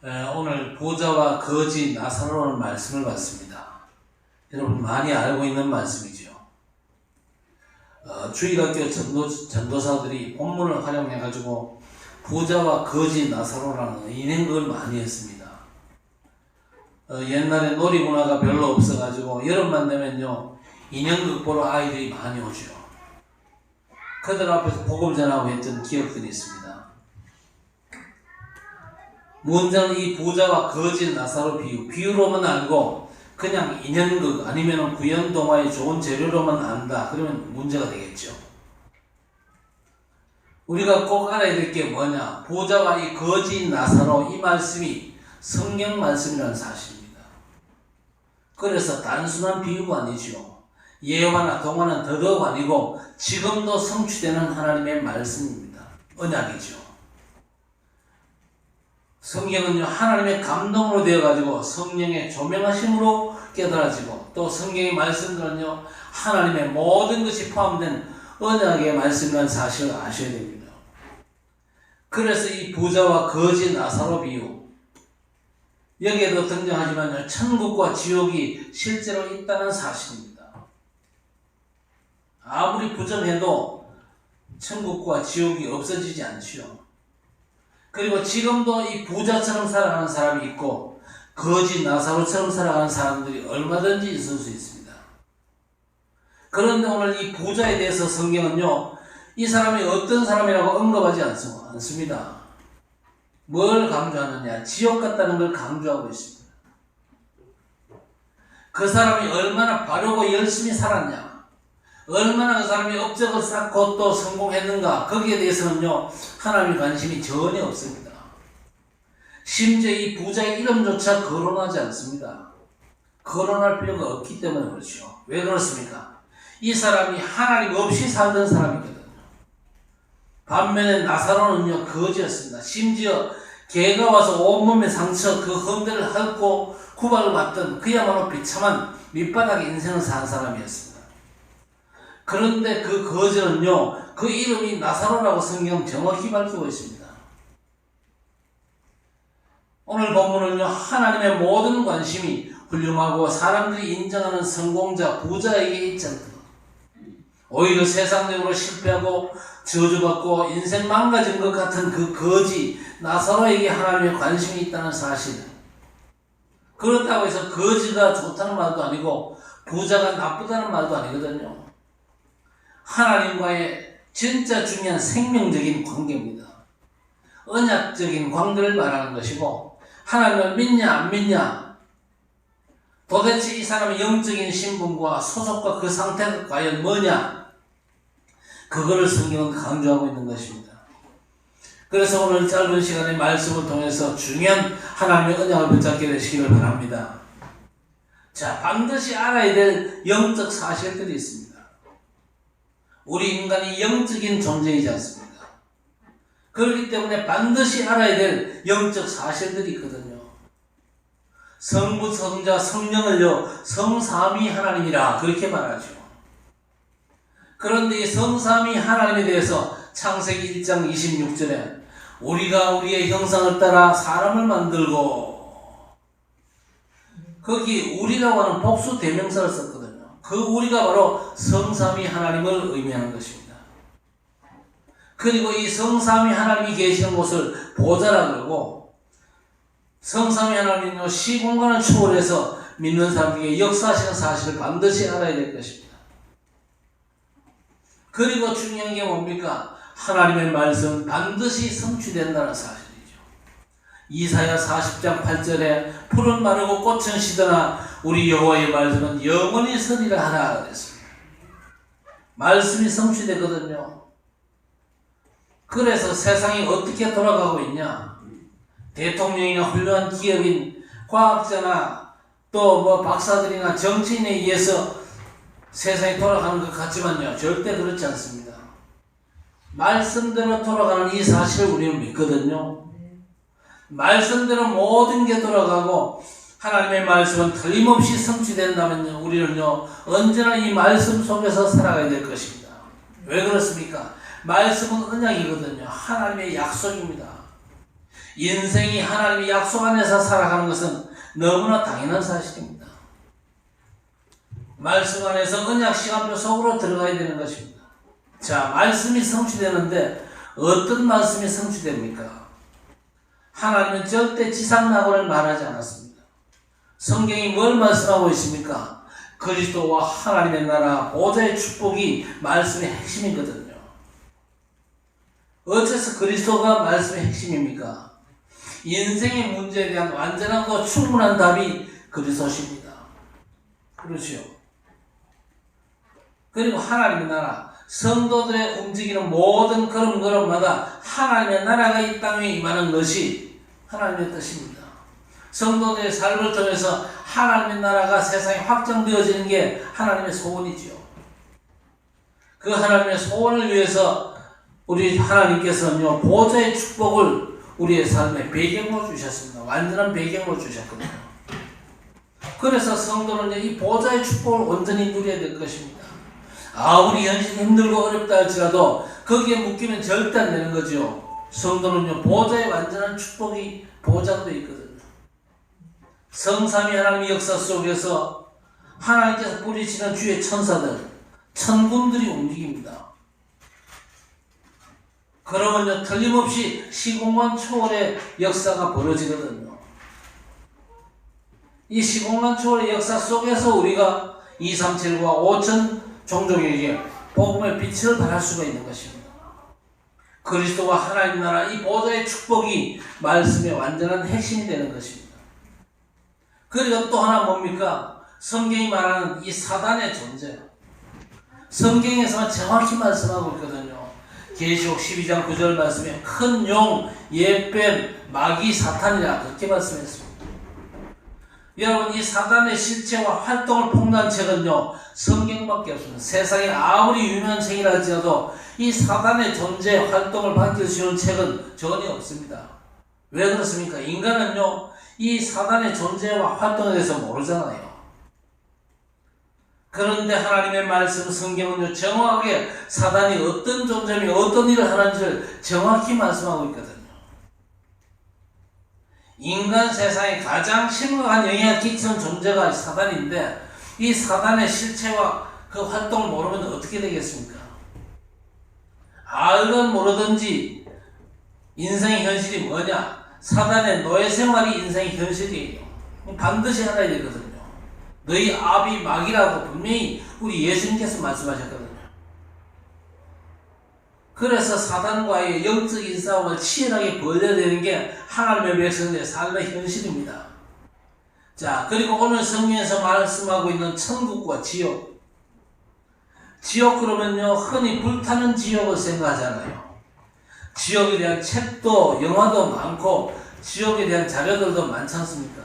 오늘 보좌와 거지 나사로라는 말씀을 봤습니다. 여러분 많이 알고 있는 말씀이죠. 주일학교 전도사들이 본문을 활용해가지고 보좌와 거지 나사로라는 인행극을 많이 했습니다. 옛날에 놀이문화가 별로 없어가지고 여름만 되면요 인형극 보러 아이들이 많이 오죠. 그들 앞에서 복음 전하고 했던 기억들이 있습니다. 문제는 이 보좌와 거지 나사로 비유로만 알고 그냥 인형극 아니면 구연동화의 좋은 재료로만 안다 그러면 문제가 되겠죠. 우리가 꼭 알아야 될 게 뭐냐, 보좌와 이 거지 나사로 이 말씀이 성경 말씀이라는 사실입니다. 그래서 단순한 비유가 아니죠. 예화나 동화는 더더욱 아니고 지금도 성취되는 하나님의 말씀입니다. 언약이죠. 성경은요 하나님의 감동으로 되어가지고 성령의 조명하심으로 깨달아지고, 또 성경의 말씀들은요 하나님의 모든 것이 포함된 언약의 말씀이라는 사실을 아셔야 됩니다. 그래서 이 부자와 거지 나사로 비유, 여기에도 등장하지만 천국과 지옥이 실제로 있다는 사실입니다. 아무리 부정해도 천국과 지옥이 없어지지 않지요. 그리고 지금도 이 부자처럼 살아가는 사람이 있고 거지 나사로처럼 살아가는 사람들이 얼마든지 있을 수 있습니다. 그런데 오늘 이 부자에 대해서 성경은요 이 사람이 어떤 사람이라고 언급하지 않습니다. 뭘 강조하느냐, 지옥 같다는 걸 강조하고 있습니다. 그 사람이 얼마나 바르고 열심히 살았냐, 얼마나 그 사람이 업적을 쌓고 또 성공했는가, 거기에 대해서는요 하나님의 관심이 전혀 없습니다. 심지어 이 부자의 이름조차 거론하지 않습니다. 거론할 필요가 없기 때문에 그렇죠. 왜 그렇습니까? 이 사람이 하나님 없이 살던 사람이거든요. 반면에 나사로는요 거지였습니다. 심지어 개가 와서 온몸에 상처, 그 흠들을 핥고 구박을 받던 그야말로 비참한 밑바닥 인생을 산 사람이었습니다. 그런데 그 거지는요 그 이름이 나사로라고 성경 정확히 밝히고 있습니다. 오늘 본문은요 하나님의 모든 관심이 훌륭하고 사람들이 인정하는 성공자 부자에게 있지 않다, 오히려 세상적으로 실패하고 저주받고 인생 망가진 것 같은 그 거지 나사로에게 하나님의 관심이 있다는 사실. 그렇다고 해서 거지가 좋다는 말도 아니고 부자가 나쁘다는 말도 아니거든요. 하나님과의 진짜 중요한 생명적인 관계입니다. 언약적인 관계를 말하는 것이고, 하나님을 믿냐 안 믿냐, 도대체 이 사람의 영적인 신분과 소속과 그 상태가 과연 뭐냐, 그거를 성경은 강조하고 있는 것입니다. 그래서 오늘 짧은 시간에 말씀을 통해서 중요한 하나님의 언약을 붙잡게 되시기를 바랍니다. 자, 반드시 알아야 될 영적 사실들이 있습니다. 우리 인간이 영적인 존재이지 않습니까? 그렇기 때문에 반드시 알아야 될 영적 사실들이 있거든요. 성부, 성자, 성령을요 성삼위 하나님이라 그렇게 말하죠. 그런데 이 성삼위 하나님에 대해서 창세기 1장 26절에 우리가 우리의 형상을 따라 사람을 만들고, 거기 우리라고 하는 복수 대명사를 썼거든요. 그 우리가 바로 성삼위 하나님을 의미하는 것입니다. 그리고 이 성삼위 하나님이 계시는 곳을 보좌라 그러고, 성삼위 하나님은 시공간을 초월해서 믿는 사람에게 역사하시는 사실을 반드시 알아야 될 것입니다. 그리고 중요한 게 뭡니까? 하나님의 말씀은 반드시 성취된다는 사실이죠. 이사야 40장 8절에 풀은 마르고 꽃은 시드나 우리 여호와의 말씀은 영원히 서리라 하라 그랬습니다. 말씀이 성취되거든요. 그래서 세상이 어떻게 돌아가고 있냐, 대통령이나 훌륭한 기업인 과학자나 또 박사들이나 정치인에 의해서 세상이 돌아가는 것 같지만요 절대 그렇지 않습니다. 말씀대로 돌아가는 이 사실을 우리는 믿거든요. 말씀대로 모든 게 돌아가고 하나님의 말씀은 틀림없이 성취된다면요 우리는요 언제나 이 말씀 속에서 살아가야 될 것입니다. 왜 그렇습니까? 말씀은 언약이거든요. 하나님의 약속입니다. 인생이 하나님의 약속 안에서 살아가는 것은 너무나 당연한 사실입니다. 말씀 안에서 언약 시간표 속으로 들어가야 되는 것입니다. 자, 말씀이 성취되는데 어떤 말씀이 성취됩니까? 하나님은 절대 지상낙원을 말하지 않았습니다. 성경이 뭘 말씀하고 있습니까? 그리스도와 하나님의 나라, 보좌의 축복이 말씀의 핵심이거든요. 어째서 그리스도가 말씀의 핵심입니까? 인생의 문제에 대한 완전하고 충분한 답이 그리스도십니다. 그렇죠. 그리고 하나님의 나라, 성도들의 움직이는 모든 걸음걸음마다 하나님의 나라가 이 땅에 임하는 것이 하나님의 뜻입니다. 성도들의 삶을 통해서 하나님의 나라가 세상에 확장되어지는 게 하나님의 소원이지요. 그 하나님의 소원을 위해서 우리 하나님께서는요, 보좌의 축복을 우리의 삶의 배경으로 주셨습니다. 완전한 배경으로 주셨거든요. 그래서 성도는 이 보좌의 축복을 온전히 누려야 될 것입니다. 아무리 현실이 힘들고 어렵다 할지라도 거기에 묶이면 절대 안 되는 거죠. 성도는요, 보좌의 완전한 축복이 보장되어 있거든요. 성삼위 하나님의 역사 속에서 하나님께서 뿌리치는 주의 천사들, 천군들이 움직입니다. 그러면요, 틀림없이 시공간 초월의 역사가 벌어지거든요. 이 시공간 초월의 역사 속에서 우리가 237과 5천 종족에게 복음의 빛을 발할 수가 있는 것입니다. 그리스도와 하나님 나라, 이 보좌의 축복이 말씀의 완전한 핵심이 되는 것입니다. 그리고 또 하나 뭡니까? 성경이 말하는 이 사단의 존재. 성경에서만 정확히 말씀하고 있거든요. 계시록 12장 9절 말씀에 큰 용, 예뱀, 마귀, 사탄이라 그렇게 말씀했습니다. 여러분, 이 사단의 실체와 활동을 폭로한 책은요, 성경밖에 없습니다. 세상에 아무리 유명한 책이라 할지라도 이 사단의 존재, 활동을 밝힐 수 있는 책은 전혀 없습니다. 왜 그렇습니까? 인간은요, 이 사단의 존재와 활동에 대해서 모르잖아요. 그런데 하나님의 말씀 성경은요, 정확하게 사단이 어떤 존재며 어떤 일을 하는지를 정확히 말씀하고 있거든요. 인간 세상에 가장 심각한 영향을 끼치는 존재가 사단인데, 이 사단의 실체와 그 활동을 모르면 어떻게 되겠습니까? 알든 모르든지 인생의 현실이 뭐냐? 사단의 노예 생활이 인생의 현실이에요. 반드시 알아야 되거든요. 너희 아비 마귀라고 분명히 우리 예수님께서 말씀하셨거든요. 그래서 사단과의 영적인 싸움을 치열하게 벌여야 되는 게 하나님의 백성들의 삶의 현실입니다. 자, 그리고 오늘 성경에서 말씀하고 있는 천국과 지옥. 지옥 그러면요, 흔히 불타는 지옥을 생각하잖아요. 지옥에 대한 책도 영화도 많고 지옥에 대한 자료들도 많지 않습니까?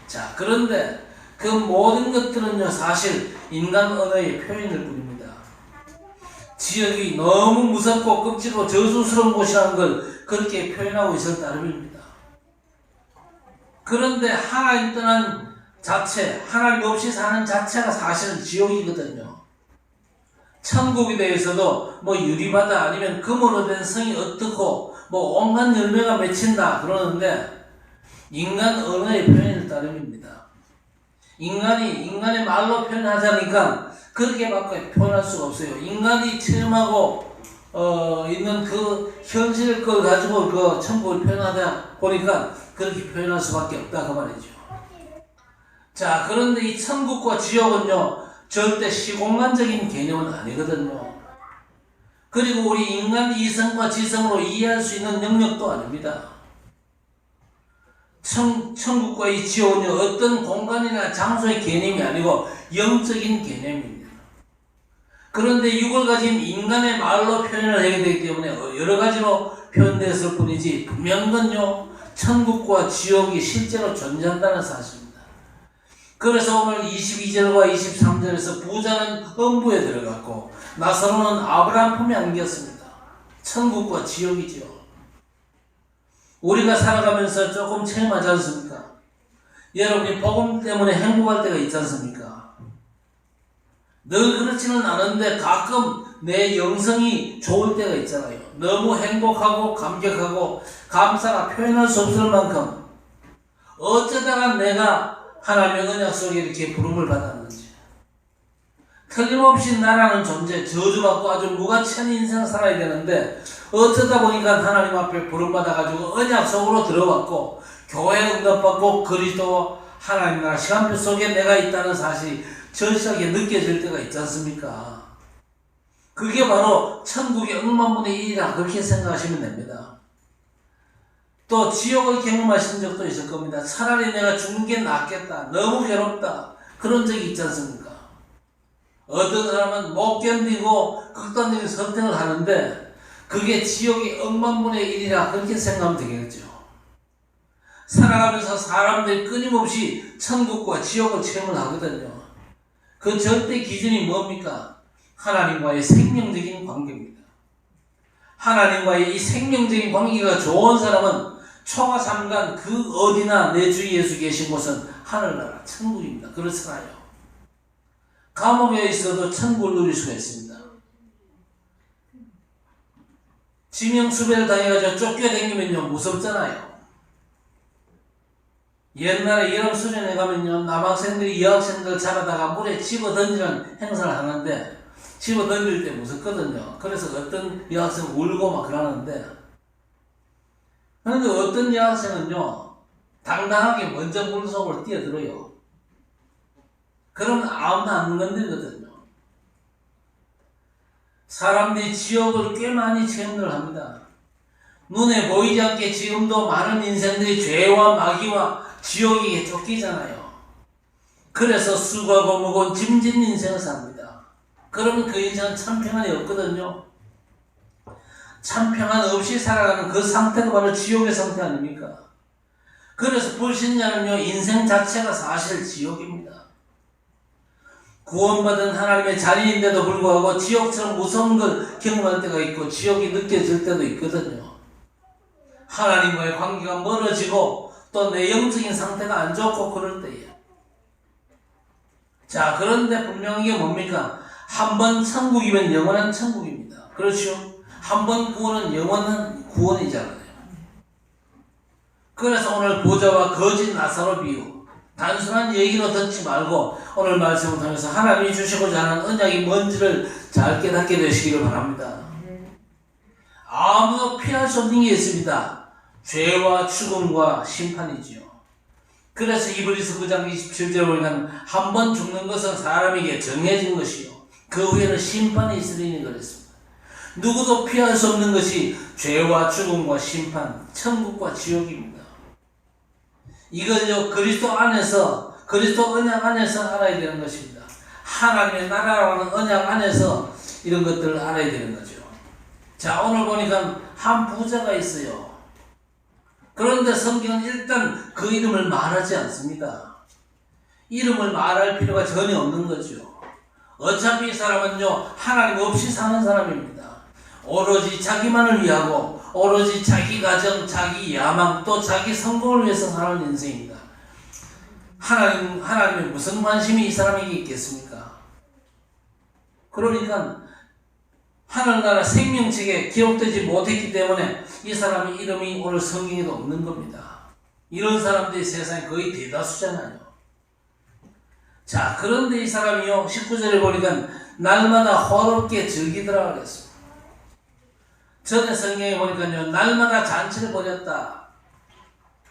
자, 그런데 그 모든 것들은요, 사실 인간 언어의 표현일 뿐입니다. 지옥이 너무 무섭고 끔찍하고 저주스러운 곳이라는 걸 그렇게 표현하고 있을 따름입니다. 그런데 하나님 떠난 자체, 하나님 없이 사는 자체가 사실은 지옥이거든요. 천국에 대해서도 뭐 유리바다 아니면 금으로 된 성이 어떻고 뭐 온갖 열매가 맺힌다 그러는데 인간 언어의 표현일 따름입니다. 인간의 말로 표현하자니까 그렇게밖에 표현할 수가 없어요. 인간이 체험하고 있는 그 현실 걸 가지고 그 천국을 표현하다 보니까 그렇게 표현할 수밖에 없다 그 말이죠. 자, 그런데 이 천국과 지옥은요, 절대 시공간적인 개념은 아니거든요. 그리고 우리 인간 이성과 지성으로 이해할 수 있는 영역도 아닙니다. 천국과 이 지옥은요, 어떤 공간이나 장소의 개념이 아니고 영적인 개념입니다. 그런데 육을 가진 인간의 말로 표현을 하게 되기 때문에 여러 가지로 표현됐을 뿐이지 분명한 건요, 천국과 지옥이 실제로 존재한다는 사실입니다. 그래서 오늘 22절과 23절에서 부자는 음부에 들어갔고 나사로는 아브라함 품에 안겼습니다. 천국과 지옥이죠. 우리가 살아가면서 조금 체험하지 않습니까? 여러분이 복음 때문에 행복할 때가 있지 않습니까? 늘 그렇지는 않은데 가끔 내 영성이 좋을 때가 있잖아요. 너무 행복하고 감격하고 감사가 표현할 수 없을 만큼 어쩌다가 내가 하나님의 언약 속에 이렇게 부름을 받았는지, 틀림없이 나라는 존재, 저주받고 아주 무가치한 인생을 살아야 되는데 어쩌다 보니까 하나님 앞에 부름받아가지고 언약 속으로 들어왔고 교회 응답받고 그리스도 하나님 나라 시간표 속에 내가 있다는 사실이 절실하게 느껴질 때가 있지 않습니까? 그게 바로 천국의 억만분의 1이라 그렇게 생각하시면 됩니다. 또 지옥을 경험하신 적도 있을 겁니다. 차라리 내가 죽는 게 낫겠다, 너무 괴롭다, 그런 적이 있지 않습니까? 어떤 사람은 못 견디고 극단적인 선택을 하는데 그게 지옥의 억만분의 1이라 그렇게 생각하면 되겠죠. 살아가면서 사람들이 끊임없이 천국과 지옥을 체험을 하거든요. 그 절대 기준이 뭡니까? 하나님과의 생명적인 관계입니다. 하나님과의 이 생명적인 관계가 좋은 사람은 초가 삼간 그 어디나 내 주 예수 계신 곳은 하늘나라 천국입니다. 그렇잖아요. 감옥에 있어도 천국을 누릴 수가 있습니다. 지명수배를 당해가지고 쫓겨다니면요 무섭잖아요. 옛날에 여름수련회 가면요 남학생들이 여학생들 잡아다가 물에 집어던지는 행사를 하는데 집어던질 때 무섭거든요. 그래서 어떤 여학생 울고 막 그러는데, 그런데 어떤 여학생은요 당당하게 먼저 물속으로 뛰어들어요. 그러면 아무도 안 건드리거든요. 사람들이 지옥을 꽤 많이 체험을 합니다. 눈에 보이지 않게 지금도 많은 인생들이 죄와 마귀와 지옥에게 쫓기잖아요. 그래서 수고하고 무거운 짐진 인생을 삽니다. 그러면 그 인생은 참 평안이 없거든요. 참 평안 없이 살아가는 그 상태가 바로 지옥의 상태 아닙니까? 그래서 불신자는요 인생 자체가 사실 지옥입니다. 구원받은 하나님의 자리인데도 불구하고 지옥처럼 무서운 걸 경험할 때가 있고 지옥이 느껴질 때도 있거든요. 하나님과의 관계가 멀어지고 또 내 영적인 상태가 안 좋고 그럴 때에. 자, 그런데 분명한 게 뭡니까? 한 번 천국이면 영원한 천국입니다. 그렇죠? 한 번 구원은 영원한 구원이잖아요. 그래서 오늘 보좌와 거짓 나사로 비유, 단순한 얘기로 듣지 말고 오늘 말씀을 통해서 하나님이 주시고자 하는 언약이 뭔지를 잘 깨닫게 되시기를 바랍니다. 아무도 피할 수 없는 게 있습니다. 죄와 죽음과 심판이지요. 그래서 이브리서 9장 27절에 보니까 한 번 죽는 것은 사람에게 정해진 것이요 그 후에는 심판이 있으리니 그랬습니다. 누구도 피할 수 없는 것이 죄와 죽음과 심판, 천국과 지옥입니다. 이걸요 그리스도 안에서, 그리스도 언약 안에서 알아야 되는 것입니다. 하나님의 나라라는 언약 안에서 이런 것들을 알아야 되는 거죠. 자, 오늘 보니까 한 부자가 있어요. 그런데 성경은 일단 그 이름을 말하지 않습니다. 이름을 말할 필요가 전혀 없는 거죠. 어차피 이 사람은요 하나님 없이 사는 사람입니다. 오로지 자기만을 위하고 오로지 자기 가정, 자기 야망, 또 자기 성공을 위해서 사는 인생입니다. 하나님의 무슨 관심이 이 사람에게 있겠습니까? 그러니까 하늘나라 생명책에 기록되지 못했기 때문에 이 사람의 이름이 오늘 성경에도 없는 겁니다. 이런 사람들이 세상에 거의 대다수잖아요. 자, 그런데 이 사람이요 19절에 보니까 날마다 호롭게 즐기더라 그랬습니다. 전에 성경에 보니까요 날마다 잔치를 벌였다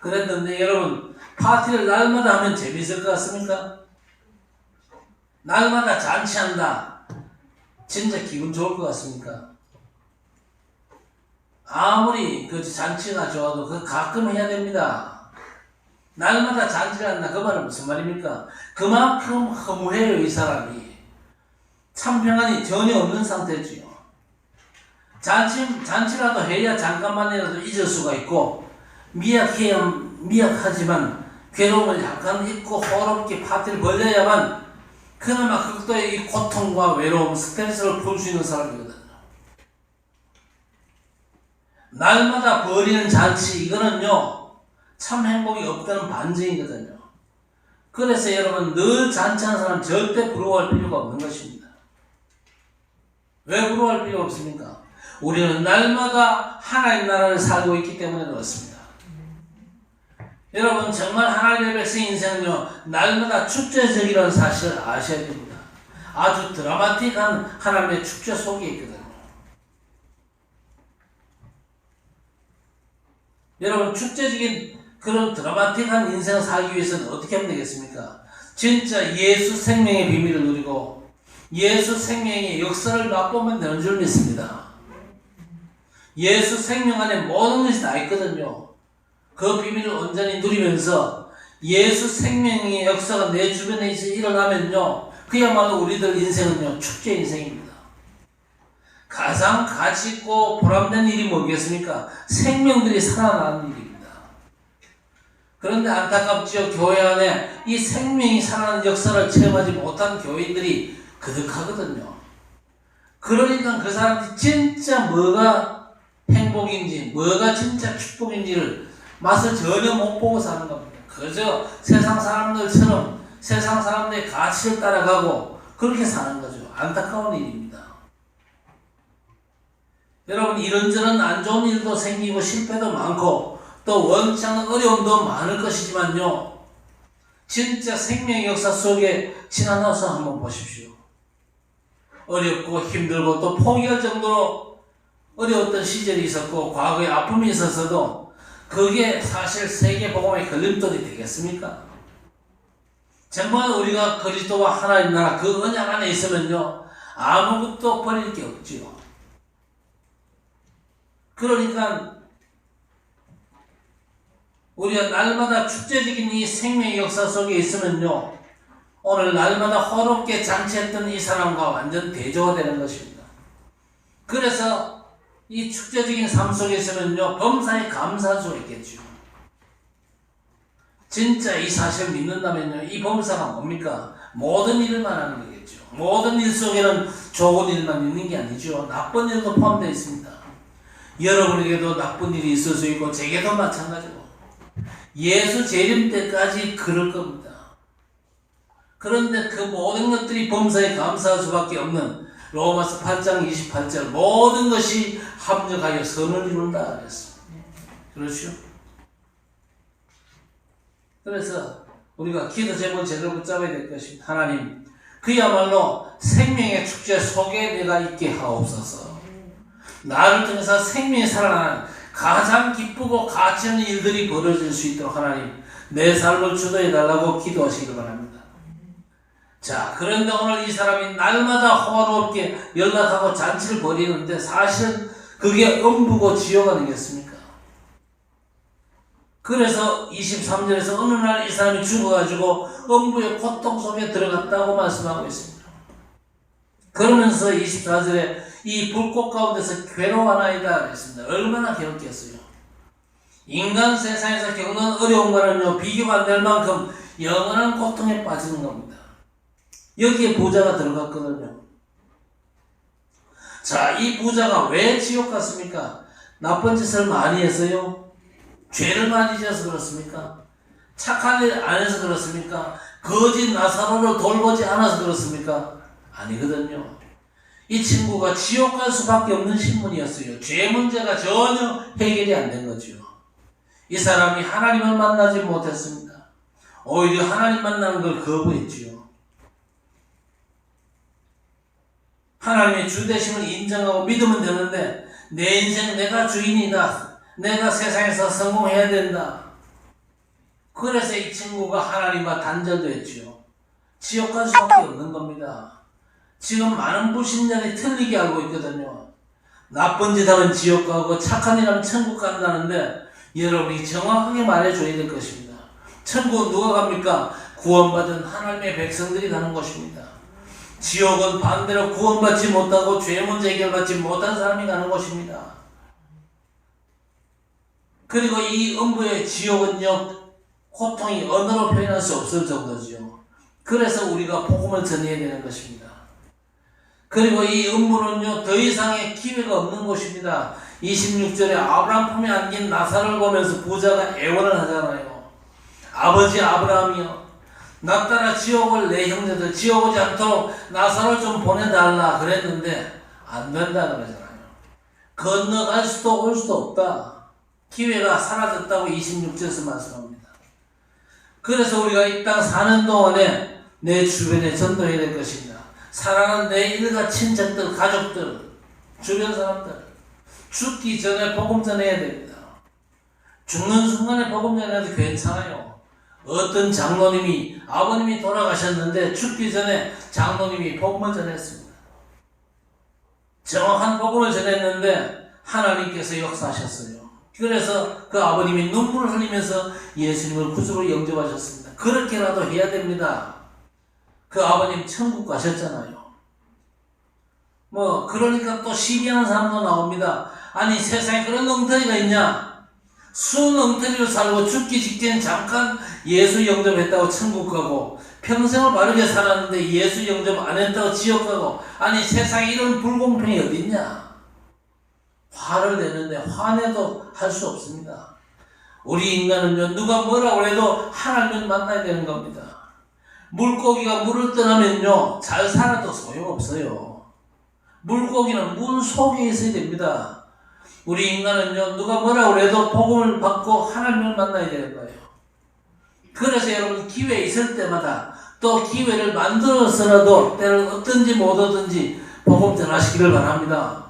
그랬는데, 여러분 파티를 날마다 하면 재밌을 것 같습니까? 날마다 잔치한다 진짜 기분 좋을 것 같습니까? 아무리 그 잔치가 좋아도 그 가끔 해야 됩니다. 날마다 잔치를 한다 그 말은 무슨 말입니까? 그만큼 허무해요. 이 사람이 참 평안이 전혀 없는 상태지요. 잔치라도 해야 잠깐만이라도 잊을 수가 있고, 미약하지만 괴로움을 약간 잊고 호롭게 파티를 벌려야만 그나마 극도의 이 고통과 외로움, 스트레스를 풀 수 있는 사람이거든요. 날마다 벌이는 잔치, 이거는요 참 행복이 없다는 반증이거든요. 그래서 여러분 늘 잔치하는 사람 절대 부러워할 필요가 없는 것입니다. 왜 부러워할 필요 없습니까? 우리는 날마다 하나님 나라를 살고 있기 때문에 그렇습니다. 여러분 정말 하나님의 백성 인생은요 날마다 축제적이라는 사실을 아셔야 됩니다. 아주 드라마틱한 하나님의 축제 속에 있거든요. 여러분 축제적인 그런 드라마틱한 인생을 살기 위해서는 어떻게 하면 되겠습니까? 진짜 예수 생명의 비밀을 누리고 예수 생명의 역사를 맛보면 되는 줄 믿습니다. 예수 생명 안에 모든 것이 다 있거든요. 그 비밀을 온전히 누리면서 예수 생명의 역사가 내 주변에 일어나면요 그야말로 우리들 인생은요 축제 인생입니다. 가장 가치있고 보람된 일이 뭐겠습니까? 생명들이 살아나는 일입니다. 그런데 안타깝지요. 교회 안에 이 생명이 살아나는 역사를 체험하지 못한 교인들이 그득하거든요. 그러니까 그 사람들이 진짜 뭐가 행복인지 뭐가 진짜 축복인지를 맛을 전혀 못 보고 사는 겁니다. 그저 세상 사람들처럼 세상 사람들의 가치를 따라가고 그렇게 사는 거죠. 안타까운 일입니다. 여러분 이런저런 안 좋은 일도 생기고 실패도 많고 또 원치 않는 어려움도 많을 것이지만요 진짜 생명의 역사 속에 지나가서 한번 보십시오. 어렵고 힘들고 또 포기할 정도로 어려웠던 시절이 있었고 과거에 아픔이 있었어도 그게 사실 세계복음의 걸림돌이 되겠습니까? 정말 우리가 그리스도와 하나님 나라 그 언약 안에 있으면요 아무것도 버릴 게 없지요. 그러니까 우리가 날마다 축제적인 이 생명의 역사 속에 있으면요 오늘 날마다 호롭게 잔치했던 이 사람과 완전 대조가 되는 것입니다. 그래서 이 축제적인 삶 속에 있으면요 범사에 감사할 수 있겠죠. 진짜 이 사실을 믿는다면요 이 범사가 뭡니까? 모든 일을 말하는 거겠죠. 모든 일 속에는 좋은 일만 있는 게 아니죠. 나쁜 일도 포함되어 있습니다. 여러분에게도 나쁜 일이 있을 수 있고 제게도 마찬가지고 예수 재림 때까지 그럴 겁니다. 그런데 그 모든 것들이 범사에 감사할 수밖에 없는 로마서 8장 28절 모든 것이 합력하여 선을 이룬다 그랬습니다. 그렇죠? 그래서 우리가 기도 제목을 제대로 붙잡아야 될 것입니다. 하나님 그야말로 생명의 축제 속에 내가 있게 하옵소서. 나를 통해서 생명이 살아나는 가장 기쁘고 가치 있는 일들이 벌어질 수 있도록 하나님 내 삶을 주도해 달라고 기도하시기 바랍니다. 자, 그런데 오늘 이 사람이 날마다 호화롭게 연락하고 잔치를 벌이는데 사실은 그게 음부고 지옥 아니겠습니까? 그래서 23절에서 어느 날 이 사람이 죽어가지고 음부의 고통 속에 들어갔다고 말씀하고 있습니다. 그러면서 24절에 이 불꽃 가운데서 괴로워하나이다 그랬습니다. 얼마나 괴롭겠어요. 인간 세상에서 겪는 어려움과는요 비교가 안 될 만큼 영원한 고통에 빠지는 겁니다. 여기에 부자가 들어갔거든요. 자, 이 부자가 왜 지옥 갔습니까? 나쁜 짓을 많이 했어요? 죄를 많이 지어서 그렇습니까? 착한 일 안 해서 그렇습니까? 거짓 나사로를 돌보지 않아서 그렇습니까? 아니거든요. 이 친구가 지옥 갈 수밖에 없는 신분이었어요. 죄 문제가 전혀 해결이 안 된 거죠. 이 사람이 하나님을 만나지 못했습니다. 오히려 하나님 만나는 걸 거부했지요. 하나님의 주되심을 인정하고 믿으면 되는데 내 인생 내가 주인이다. 내가 세상에서 성공해야 된다. 그래서 이 친구가 하나님과 단절도 했지요. 지옥 갈 수밖에 없는 겁니다. 지금 많은 불신자들이 틀리게 알고 있거든요. 나쁜 짓 하면 지옥 가고 착한 일 하면 천국 간다는데 여러분이 정확하게 말해줘야 될 것입니다. 천국 누가 갑니까? 구원받은 하나님의 백성들이 가는 것입니다. 지옥은 반대로 구원받지 못하고 죄 문제 해결받지 못한 사람이 가는 것입니다. 그리고 이 음부의 지옥은요 고통이 언어로 표현할 수 없을 정도죠. 그래서 우리가 복음을 전해야 되는 것입니다. 그리고 이 음부는요 더 이상의 기회가 없는 곳입니다. 26절에 아브라함 품에 안긴 나사로를 보면서 부자가 애원을 하잖아요. 아버지 아브라함이여 나 따라 지옥을 내 형제들 지옥 오지 않도록 나사로를 좀 보내달라 그랬는데 안 된다는 거잖아요. 건너갈 수도 올 수도 없다. 기회가 사라졌다고 26절에서 말씀합니다. 그래서 우리가 이 땅 사는 동안에 내 주변에 전도해야 될 것입니다. 사랑하는 내 일가 친척들, 가족들, 주변 사람들 죽기 전에 복음 전해야 됩니다. 죽는 순간에 복음 전해도 괜찮아요. 어떤 장로님이 아버님이 돌아가셨는데 죽기 전에 장로님이 복음을 전했습니다. 정확한 복음을 전했는데 하나님께서 역사하셨어요. 그래서 그 아버님이 눈물을 흘리면서 예수님을 구주로 영접하셨습니다. 그렇게라도 해야 됩니다. 그 아버님 천국 가셨잖아요. 그러니까 또 시비하는 사람도 나옵니다. 아니 세상에 그런 엉터리가 있냐? 순 엉터리로 살고 죽기 직전 잠깐 예수 영접했다고 천국 가고 평생을 바르게 살았는데 예수 영접 안 했다고 지옥 가고 아니 세상에 이런 불공평이 어디 있냐? 화를 내는데 화내도 할 수 없습니다. 우리 인간은요 누가 뭐라고 해도 하나님을 만나야 되는 겁니다. 물고기가 물을 떠나면요 잘 살아도 소용없어요. 물고기는 물 속에 있어야 됩니다. 우리 인간은요 누가 뭐라고 해도 복음을 받고 하나님을 만나야 되는 거예요. 그래서 여러분 기회 있을 때마다 또 기회를 만들어서라도 때를 얻든지 못 얻든지 복음 전하시기를 바랍니다.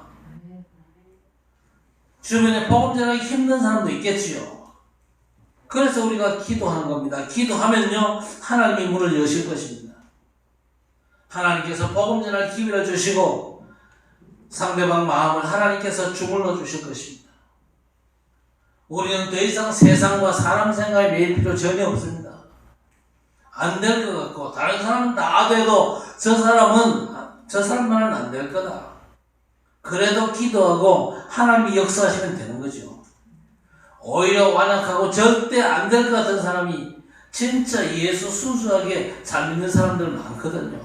주변에 복음 전하기 힘든 사람도 있겠지요. 그래서 우리가 기도하는 겁니다. 기도하면요 하나님이 문을 여실 것입니다. 하나님께서 복음 전할 기회를 주시고 상대방 마음을 하나님께서 주물러 주실 것입니다. 우리는 더 이상 세상과 사람 생각에 매일 필요 전혀 없습니다. 안 될 것 같고 다른 사람은 다 돼도 저 사람만은 안 될 거다. 그래도 기도하고 하나님이 역사하시면 되는 거죠. 오히려 완악하고 절대 안 될 것 같은 사람이 진짜 예수 순수하게 잘 믿는 사람들 많거든요.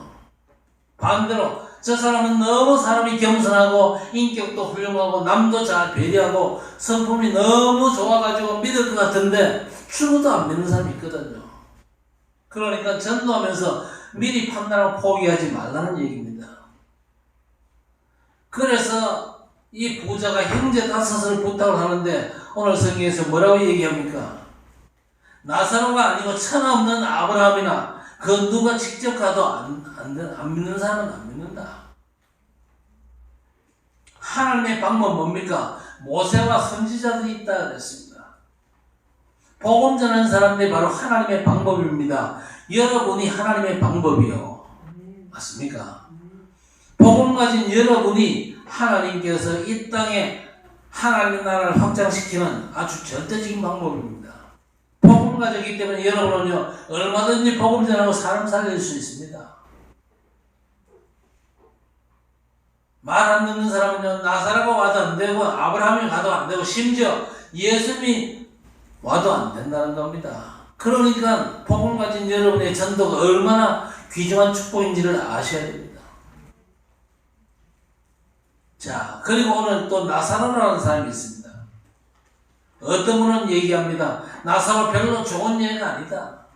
반대로 저 사람은 너무 사람이 겸손하고 인격도 훌륭하고 남도 잘 배려하고 성품이 너무 좋아가지고 믿을 것 같은데 죽어도 안 믿는 사람이 있거든요. 그러니까 전도하면서 미리 판단하고 포기하지 말라는 얘기입니다. 그래서 이 부자가 형제 5을 부탁을 하는데 오늘 성경에서 뭐라고 얘기합니까? 나사로가 아니고 천하 없는 아브라함이나 그 누가 직접 가도 안 믿는 사람은 안 믿는다. 하나님의 방법은 뭡니까? 모세와 선지자들이 있다 그랬습니다. 복음 전하는 사람들이 바로 하나님의 방법입니다. 여러분이 하나님의 방법이요. 맞습니까? 복음 가진 여러분이 하나님께서 이 땅에 하나님의 나라를 확장시키는 아주 절대적인 방법입니다. 복음 가졌기 때문에 여러분은요 얼마든지 복음 전하고 사람 살릴 수 있습니다. 말 안 듣는 사람은요 나사로가 와도 안 되고 아브라함이 가도 안 되고 심지어 예수님이 와도 안 된다는 겁니다. 그러니까 복음 가진 여러분의 전도가 얼마나 귀중한 축복인지를 아셔야 됩니다. 자, 그리고 오늘 또 나사로라는 사람이 있습니다. 어떤 분은 얘기합니다. 나사로 별로 좋은 예가 아니다.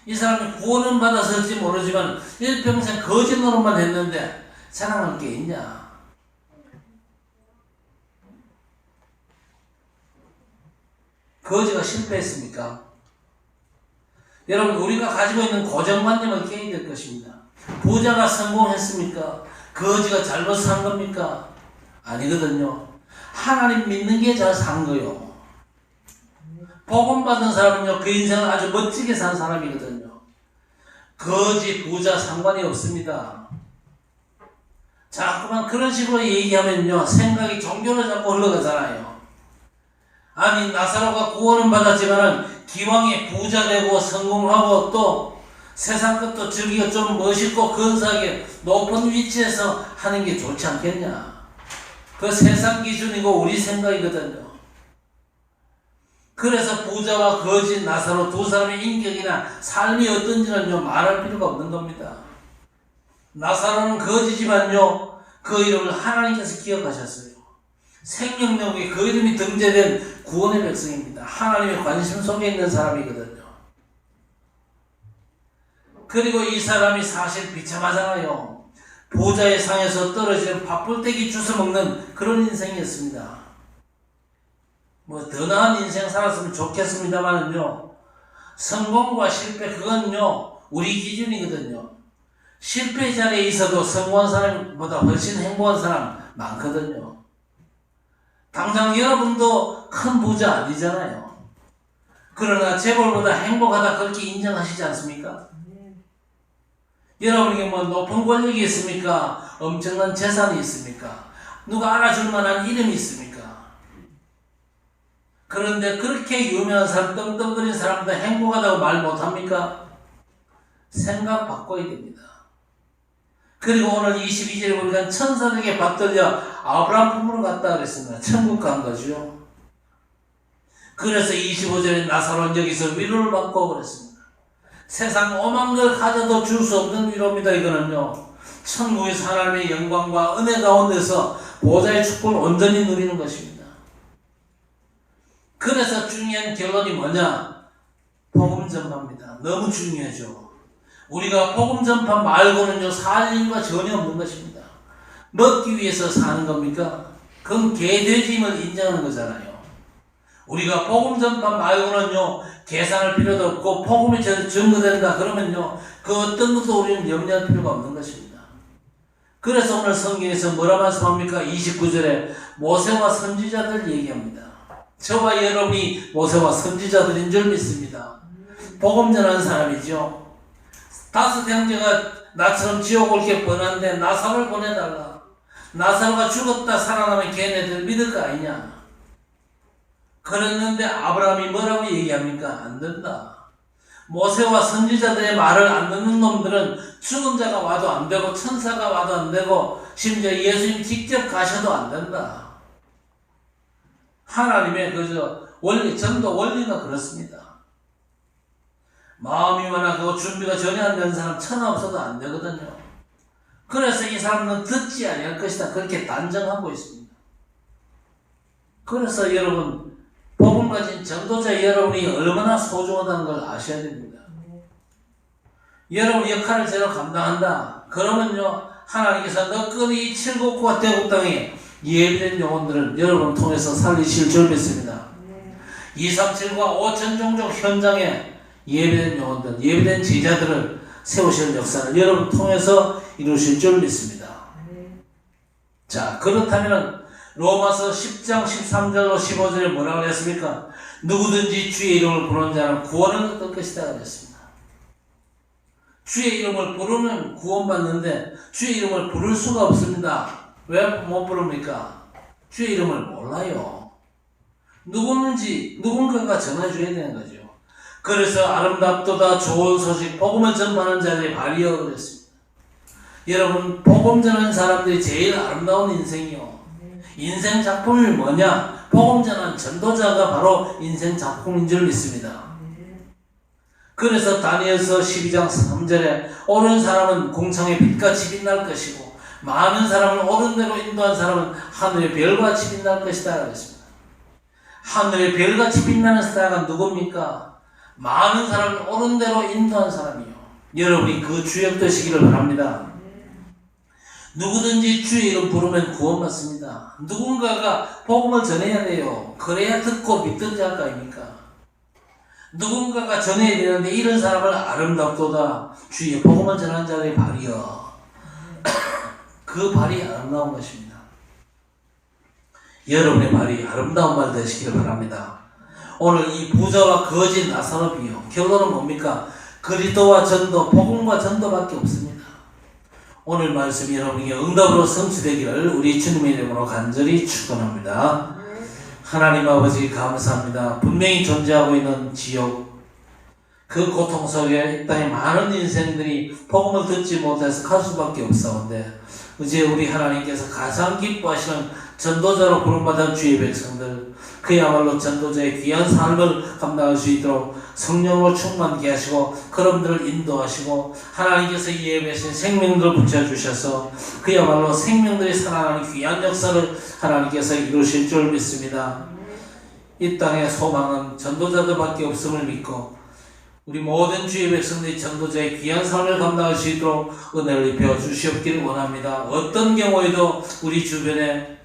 이 사람이 구원은 받았을지 모르지만 일평생 거짓 노릇만 했는데 자랑할 게 있냐? 거지가 실패했습니까? 여러분 우리가 가지고 있는 고정관념을 깨야 될 것입니다. 부자가 성공했습니까? 거지가 잘못 산 겁니까? 아니거든요. 하나님 믿는 게 잘 산 거요. 복음 받은 사람은요 그 인생을 아주 멋지게 산 사람이거든요. 거지 부자 상관이 없습니다. 자꾸만 그런 식으로 얘기하면요 생각이 종교로 자꾸 흘러가잖아요. 아니 나사로가 구원은 받았지만은 기왕에 부자 되고 성공하고 또 세상 것도 즐기고 좀 멋있고 근사하게 높은 위치에서 하는 게 좋지 않겠냐. 그 세상 기준이고 우리 생각이거든요. 그래서 부자와 거지 나사로 두 사람의 인격이나 삶이 어떤지는요 말할 필요가 없는 겁니다. 나사로는 거지지만요 그 이름을 하나님께서 기억하셨어요. 생명력에 그 이름이 등재된 구원의 백성입니다. 하나님의 관심 속에 있는 사람이거든요. 그리고 이 사람이 사실 비참하잖아요. 부자의 상에서 떨어지는 밥풀떼기 주워 먹는 그런 인생이었습니다. 뭐 더 나은 인생 살았으면 좋겠습니다만은요, 성공과 실패 그건요 우리 기준이거든요. 실패 자리에 있어도 성공한 사람보다 훨씬 행복한 사람 많거든요. 당장 여러분도 큰 부자 아니잖아요. 그러나 재벌보다 행복하다 그렇게 인정하시지 않습니까? 여러분에게 뭐 높은 권력이 있습니까? 엄청난 재산이 있습니까? 누가 알아줄 만한 이름이 있습니까? 그런데 그렇게 유명한 사람, 떵떵거리는 사람도 행복하다고 말 못합니까? 생각 바꿔야 됩니다. 그리고 오늘 22절에 보니까 천사들에게 받들려 아브라함 품으로 갔다 그랬습니다. 천국 간 거죠. 그래서 25절에 나사로는 여기서 위로를 받고 그랬습니다. 세상 오만 걸 가져도 줄 수 없는 위로입니다. 이거는요, 천국에서 하나님의 영광과 은혜 가운데서 보좌의 축복을 온전히 누리는 것입니다. 그래서 중요한 결론이 뭐냐? 복음 전파입니다. 너무 중요하죠. 우리가 복음 전파 말고는요 살 이유가 전혀 없는 것입니다. 먹기 위해서 사는 겁니까? 그건 개돼지임을 인정하는 거잖아요. 우리가 복음 전파 말고는요 계산할 필요도 없고 복음이 증거된다 그러면요 그 어떤 것도 우리는 염려할 필요가 없는 것입니다. 그래서 오늘 성경에서 뭐라 말씀합니까? 29절에 모세와 선지자들 얘기합니다. 저와 여러분이 모세와 선지자들인 줄 믿습니다. 복음 전하는 사람이죠. 5 형제가 나처럼 지옥 올 게 뻔한데 나사로를 보내달라. 나사로가 죽었다 살아나면 걔네들 믿을 거 아니냐. 그랬는데 아브라함이 뭐라고 얘기합니까? 안 된다. 모세와 선지자들의 말을 안 듣는 놈들은 죽은 자가 와도 안 되고 천사가 와도 안 되고 심지어 예수님 직접 가셔도 안 된다. 하나님의 그저 원리, 전도 원리가 그렇습니다. 마음이 많아서 준비가 전혀 안 된 사람 천하 없어도 안 되거든요. 그래서 이 사람은 듣지 아니할 것이다. 그렇게 단정하고 있습니다. 그래서 여러분, 복음 가진 전도자 여러분이 얼마나 소중하다는 걸 아셔야 됩니다. 여러분 역할을 제대로 감당한다. 그러면요, 하나님께서 너끈히 칠곡과 대곡 땅에 예비된 영혼들은 여러분을 통해서 살리실 줄 믿습니다. 237과 5천 종족 현장에 예비된 영혼들, 예비된 제자들을 세우실 역사를 여러분 통해서 이루실 줄 믿습니다. 자, 그렇다면 로마서 10장 13절로 15절에 뭐라고 했습니까? 누구든지 주의 이름을 부르는 자는 구원을 얻을 것이다 그랬습니다. 주의 이름을 부르면 구원받는데 주의 이름을 부를 수가 없습니다. 왜 못 부릅니까? 주의 이름을 몰라요. 누구는지 누군가가 전해줘야 되는 거죠. 그래서 아름답도다 좋은 소식 복음을 전파하는 자들의 발이여 그랬습니다. 여러분 복음 전하는 사람들이 제일 아름다운 인생이요. 인생 작품이 뭐냐? 복음 전하는 전도자가 바로 인생 작품인 줄 믿습니다. 그래서 다니엘서 12장 3절에 옳은 사람은 공창의 빛같이 빛날 것이고 많은 사람을 옳은 대로 인도한 사람은 하늘의 별같이 빛날 것이다 그랬습니다. 하늘의 별같이 빛나는 스타가 누굽니까? 많은 사람을 옳은 대로 인도한 사람이요. 여러분이 그 주역 되시기를 바랍니다. 누구든지 주의 이름 부르면 구원받습니다. 누군가가 복음을 전해야 돼요. 그래야 듣고 믿든지 할 거 아닙니까? 누군가가 전해야 되는데 이런 사람을 아름답도다 주의 복음을 전하는 자들의 발이여. 그 발이 아름다운 것입니다. 여러분의 발이 아름다운 발 되시기를 바랍니다. 오늘 이 부자와 거지 나사로 비유 결론은 뭡니까? 그리스도와 전도, 복음과 전도밖에 없습니다. 오늘 말씀이 여러분에게 응답으로 성취되기를 우리 주님의 이름으로 간절히 축원합니다. 하나님 아버지 감사합니다. 분명히 존재하고 있는 지옥, 그 고통 속에 이 땅에 많은 인생들이 복음을 듣지 못해서 갈 수밖에 없사온데 이제 우리 하나님께서 가장 기뻐하시는 전도자로 부름받은 주의 백성들, 그야말로 전도자의 귀한 삶을 감당할 수 있도록 성령으로 충만케 하시고 그럼들을 인도하시고 하나님께서 이 예배에 생명들을 붙여주셔서 그야말로 생명들이 살아나는 귀한 역사를 하나님께서 이루실 줄 믿습니다. 이 땅의 소망은 전도자들밖에 없음을 믿고 우리 모든 주의 백성들이 전도자의 귀한 삶을 감당할 수 있도록 은혜를 입혀 주시옵기를 원합니다. 어떤 경우에도 우리 주변에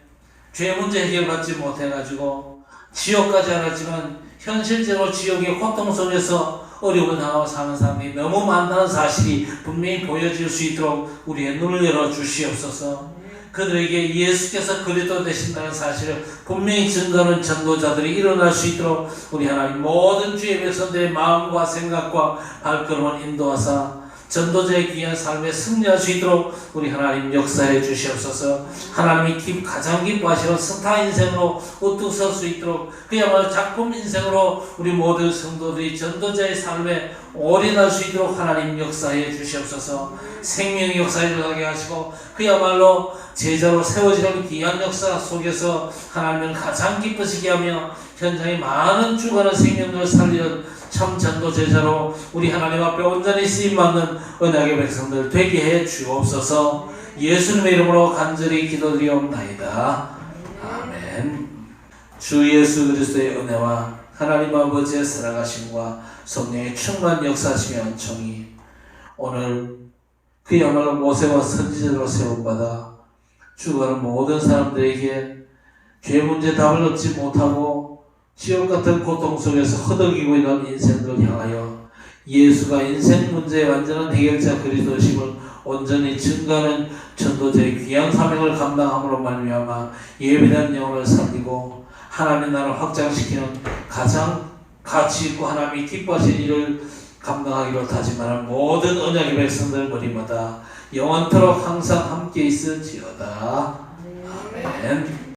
죄 문제 해결받지 못해가지고 지옥까지 알았지만 현실적으로 지옥의 고통 속에서 어려움을 당하고 사는 사람이 너무 많다는 사실이 분명히 보여질 수 있도록 우리의 눈을 열어 주시옵소서. 그들에게 예수께서 그리스도 되신다는 사실을 분명히 증거하는 전도자들이 일어날 수 있도록 우리 하나님 모든 주의 백성들의 마음과 생각과 발걸음을 인도하사 전도자의 귀한 삶에 승리할 수 있도록 우리 하나님 역사해 주시옵소서. 하나님이 가장 기뻐하시는 스타 인생으로 우뚝 설 수 있도록 그야말로 작품 인생으로 우리 모든 성도들이 전도자의 삶에 올인할 수 있도록 하나님 역사해 주시옵소서. 생명의 역사에 들어가게 하시고 그야말로 제자로 세워지는 귀한 역사 속에서 하나님을 가장 기쁘시게 하며 현장에 많은 죽어가는 생명들을 살리는 참 전도 제자로 우리 하나님 앞에 온전히 쓰임받는 언약의 백성들 되게 해 주옵소서. 예수님의 이름으로 간절히 기도드리옵나이다. 아멘. 주 예수 그리스도의 은혜와 하나님 아버지의 살아가심과 성령의 충만 역사하시며 은총이 오늘 그야말로 모세와 선지자로 세움받아 죽어가는 모든 사람들에게 죄 문제 답을 얻지 못하고 지옥 같은 고통 속에서 허덕이고 있는 인생들을 향하여 예수가 인생 문제의 완전한 해결자 그리스도심을 온전히 증거하는 전도자의 귀한 사명을 감당함으로 말미암아 예배된 영혼을 살리고 하나님의 나라를 확장시키는 가장 가치 있고 하나님이 기뻐하시는 일을 감당하기로 다짐하는 모든 언약의 백성들 머리마다 영원토록 항상 함께 있을지어다. 아멘.